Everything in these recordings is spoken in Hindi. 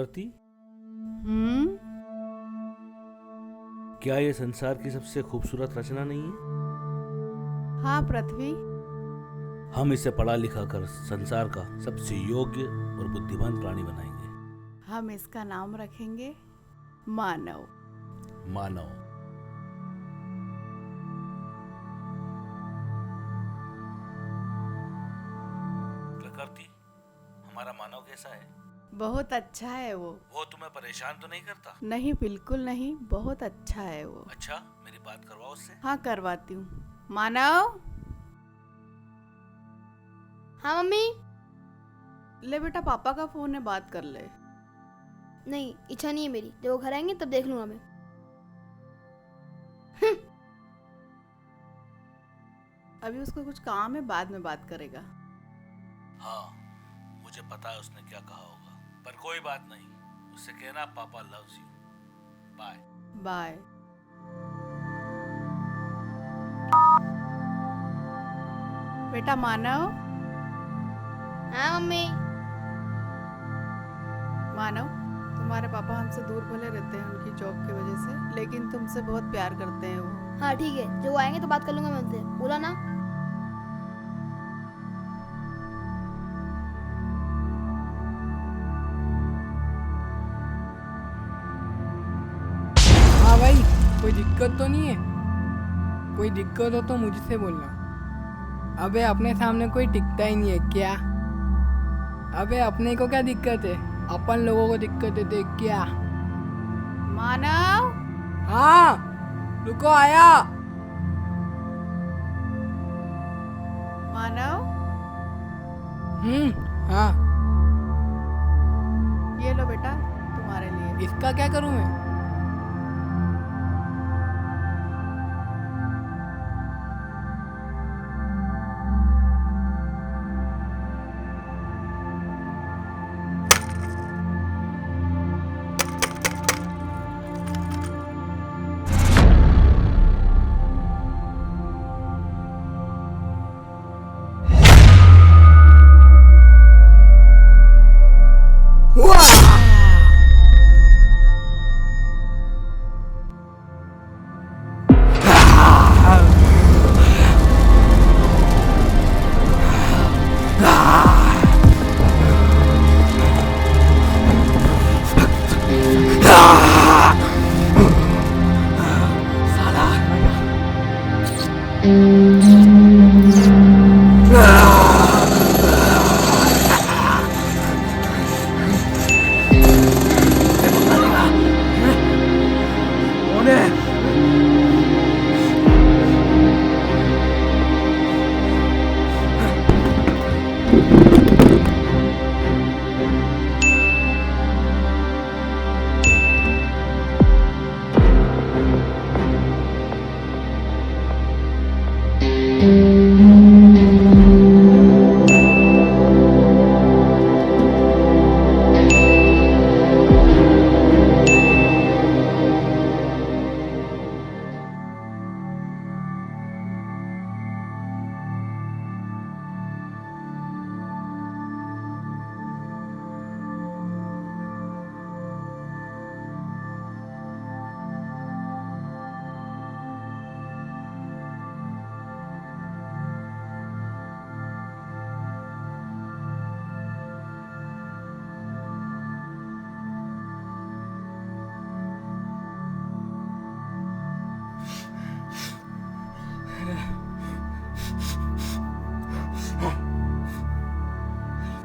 प्रकृति, हम्म। क्या ये संसार की सबसे खूबसूरत रचना नहीं है? हाँ पृथ्वी। हम इसे पढ़ा लिखा कर संसार का सबसे योग्य और बुद्धिमान प्राणी बनाएंगे। हम इसका नाम रखेंगे मानव। मानव। प्रकृति, हमारा मानव कैसा है? बहुत अच्छा है वो। वो तुम्हें परेशान तो नहीं करता? नहीं, बिल्कुल नहीं, बहुत अच्छा है वो। अच्छा, मेरी बात करवाओ उससे। हाँ करवाती हूँ। मानव। हाँ मम्मी। ले बेटा, पापा का फोन है, बात कर ले। नहीं, इच्छा नहीं है मेरी, जब वो घर आएंगे तब देख लूंगा मैं। अभी उसको कुछ काम है, बाद में बात करेगा। हाँ, मुझे पता है उसने क्या कहा होगा, पर कोई बात नहीं, उससे कहना पापा लव्स यू। बाय। बाय। बेटा मानव। हाँ मम्मी। मानव, तुम्हारे पापा हमसे दूर भले रहते हैं उनकी जॉब की वजह से, लेकिन तुमसे बहुत प्यार करते हैं वो। हाँ ठीक है, जब वो आएंगे तो बात कर लूंगा मैं उनसे, बोला ना। हाँ भाई, कोई दिक्कत तो नहीं है? कोई दिक्कत हो तो मुझसे बोलना। अबे अपने सामने कोई टिकता ही नहीं है क्या? अबे अपने को क्या दिक्कत है, अपन लोगों को दिक्कत है देख क्या? मानव। हाँ रुको, आया। मानव, हाँ। ये लो बेटा, तुम्हारे लिए। इसका क्या करूँ मैं?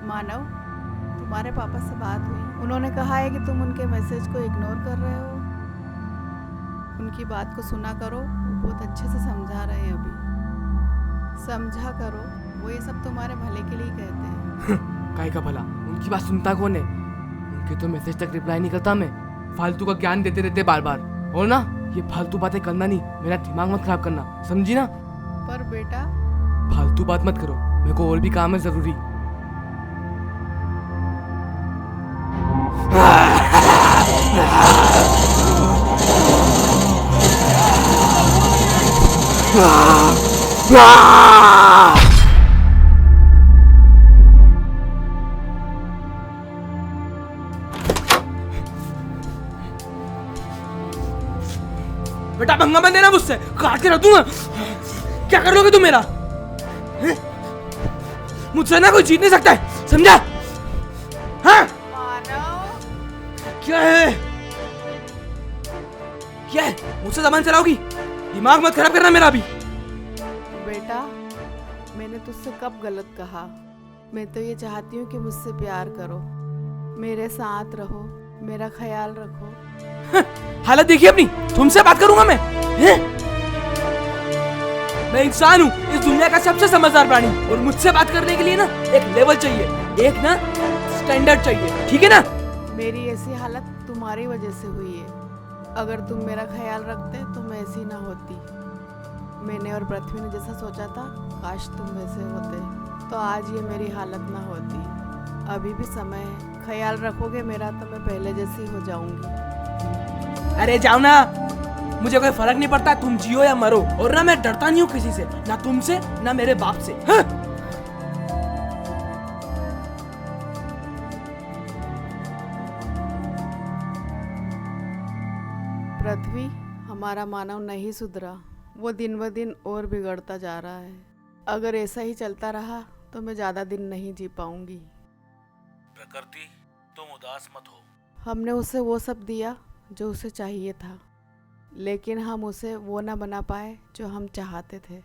मानव, तुम्हारे पापा से बात हुई, उन्होंने कहा है कि तुम उनके मैसेज को इग्नोर कर रहे हो। उनकी बात को सुना करो, वो बहुत अच्छे से समझा रहे हैं अभी। समझा करो, वो ये सब तुम्हारे भले के लिए कहते हैं। काय का भला, उनकी बात सुनता कौन है? उनके तो मैसेज तक रिप्लाई नहीं करता मैं। फालतू का ज्ञान देते रहते बार बार, और ना ये फालतू बातें करना नहीं, मेरा दिमाग मत खराब करना, समझी ना? पर बेटा। फालतू बात मत करो, मेरे को और भी काम है जरूरी। बेटा पंगा मत देना मुझसे, काट के रख दूंगा। क्या कर लोगे तुम मेरा? मुझसे ना कोई जीत नहीं सकता है, समझा? हाँ? क्या है? क्या है? मुझसे जबान चलाओगी? दिमाग मत खराब करना मेरा अभी। बेटा, मैंने तुझसे कब गलत कहा? मैं तो ये चाहती हूँ कि मुझसे प्यार करो, मेरे साथ रहो, मेरा ख्याल रखो। हालत देखिए अपनी, तुमसे बात करूंगा मैं? मैं इंसान हूँ, इस दुनिया का सबसे समझदार प्राणी, और मुझसे बात करने के लिए ना एक लेवल चाहिए, एक ना स्टैंडर्ड चाहिए, ठीक है ना? मेरी ऐसी हालत तुम्हारी वजह से हुई है। अगर तुम मेरा ख्याल रखते तो मैं ऐसी ना होती। मैंने और पृथ्वी ने जैसा सोचा था, काश तुम वैसे होते तो आज ये मेरी हालत ना होती। अभी भी समय है, ख्याल रखोगे मेरा तो मैं पहले जैसी हो जाऊंगी। अरे जाओ ना, मुझे कोई फर्क नहीं पड़ता तुम जियो या मरो, और ना मैं डरता नहीं हूँ किसी से, ना तुमसे ना मेरे बाप से। हाँ? पृथ्वी, हमारा मानव नहीं सुधरा, वो दिन ब दिन और बिगड़ता जा रहा है। अगर ऐसा ही चलता रहा तो मैं ज़्यादा दिन नहीं जी पाऊंगी। प्रकृति, तुम उदास मत हो। हमने उसे वो सब दिया जो उसे चाहिए था, लेकिन हम उसे वो ना बना पाए जो हम चाहते थे।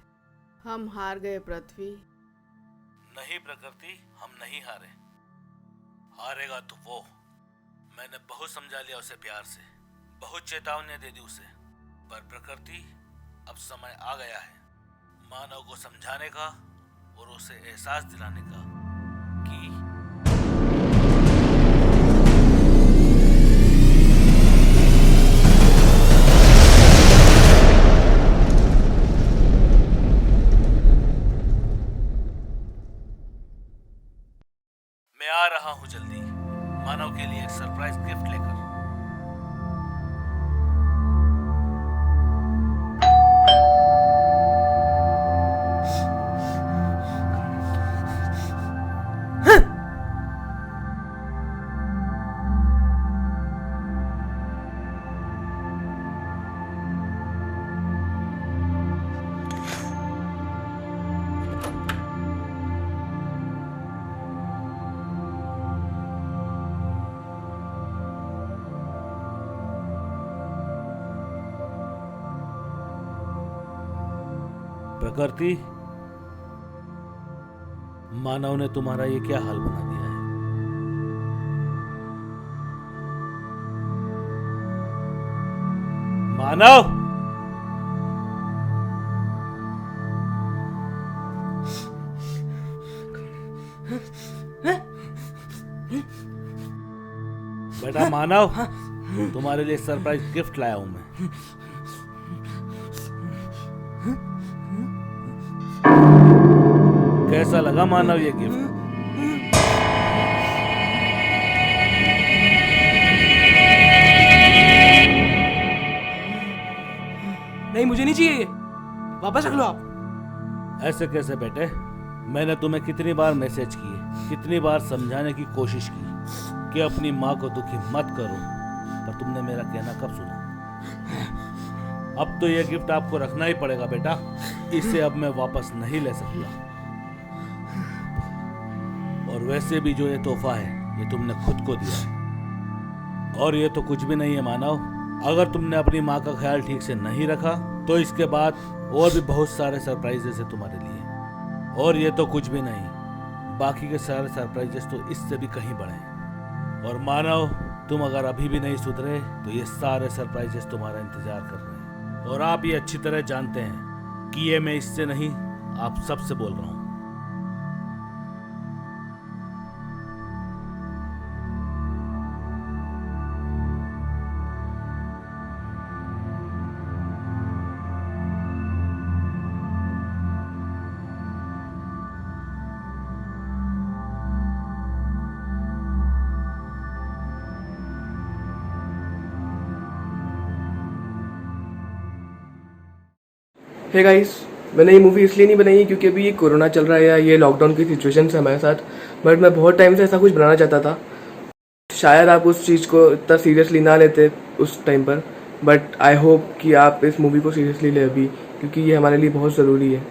हम हार गए पृथ्वी। नहीं प्रकृति, हम नहीं हारे। हारेगा तो वो। मैंने बहुत समझा लिया उसे प्यार से, बहुत चेतावनी दे दी उसे, पर प्रकृति अब समय आ गया है मानव को समझाने का और उसे एहसास दिलाने का कि मैं आ रहा हूं जल्दी मानव के लिए एक सरप्राइज गिफ्ट लेकर। प्रकृति, मानव ने तुम्हारा ये क्या हाल बना दिया है? मानव, बेटा मानव, तुम्हारे लिए सरप्राइज गिफ्ट लाया हूं मैं। कैसा लगा मानव ये गिफ्ट? नहीं, मुझे नहीं चाहिए ये, वापस रख लो आप। ऐसे कैसे बेटे? मैंने तुम्हें कितनी बार मैसेज किए, कितनी बार समझाने की कोशिश की कि अपनी माँ को दुखी मत करो, पर तुमने मेरा कहना कब सुना? अब तो ये गिफ्ट आपको रखना ही पड़ेगा बेटा, इसे अब मैं वापस नहीं ले सकता। और वैसे भी जो ये तोहफा है ये तुमने खुद को दिया है, और ये तो कुछ भी नहीं है मानव। अगर तुमने अपनी माँ का ख्याल ठीक से नहीं रखा तो इसके बाद और भी बहुत सारे सरप्राइजेस है तुम्हारे लिए, और ये तो कुछ भी नहीं, बाकी के सारे सरप्राइजेस तो इससे भी कहीं बड़े हैं। और मानव, तुम अगर अभी भी नहीं सुधरे तो ये सारे सरप्राइजेस तुम्हारा इंतजार कर रहे हैं, और आप ये अच्छी तरह जानते हैं कि ये मैं इससे नहीं, आप सबसे बोल रहा हूँ। हे गाइस, मैंने ये मूवी इसलिए नहीं बनाई क्योंकि अभी ये कोरोना चल रहा है या ये लॉकडाउन की सिचुएशन है हमारे साथ, बट मैं बहुत टाइम से ऐसा कुछ बनाना चाहता था। शायद आप उस चीज़ को इतना सीरियसली ना लेते उस टाइम पर, बट आई होप कि आप इस मूवी को सीरियसली ले अभी, क्योंकि ये हमारे लिए बहुत ज़रूरी है।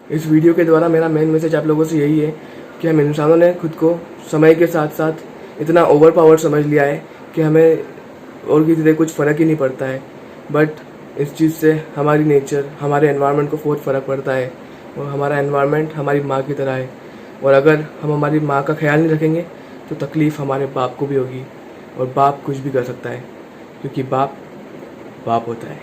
इस वीडियो के द्वारा मेरा मेन मैसेज आप लोगों से यही है कि हम इंसानों ने खुद को समय के साथ साथ इतना ओवर पावर समझ लिया है कि हमें और किसी से कुछ फ़र्क ही नहीं पड़ता है। बट इस चीज़ से हमारी नेचर, हमारे एनवायरनमेंट को बहुत फ़र्क पड़ता है, और हमारा एनवायरनमेंट हमारी माँ की तरह है, और अगर हम हमारी माँ का ख्याल नहीं रखेंगे तो तकलीफ़ हमारे बाप को भी होगी, और बाप कुछ भी कर सकता है क्योंकि बाप बाप होता है।